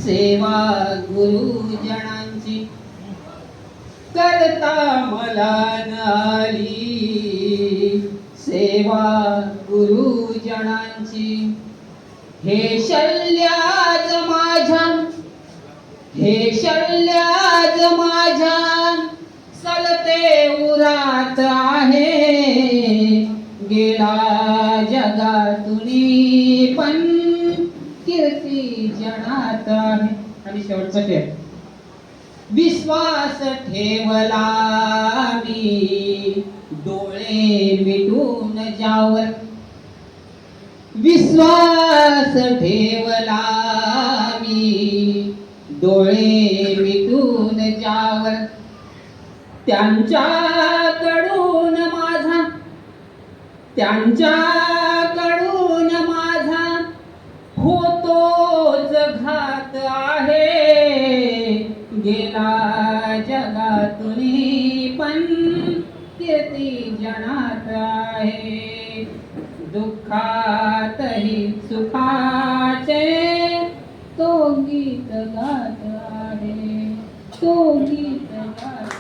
सेवा गुरुजनांची करता मला न आली, सेवा गुरुजनांची. हे शल्याज माझ्या, हे शल्याज माझ्या सलते उरात आहे, गेला जगातुनी पण कीर्ती जनात आहे. आणि शेवटचं ठेव, विश्वास ठेवला मी डोळे मिटून ज्यावर, विश्वास ठेवला मी डोळे मिटून ज्यावर, त्यांच्याकडून माझा, त्यांच्याकडून माझा होतोच घात आहे, गेला जगातुनी पण कीर्ती जनात आहे. दुःखातही सुखाचे तो गीत गात आहे, तो गीत गात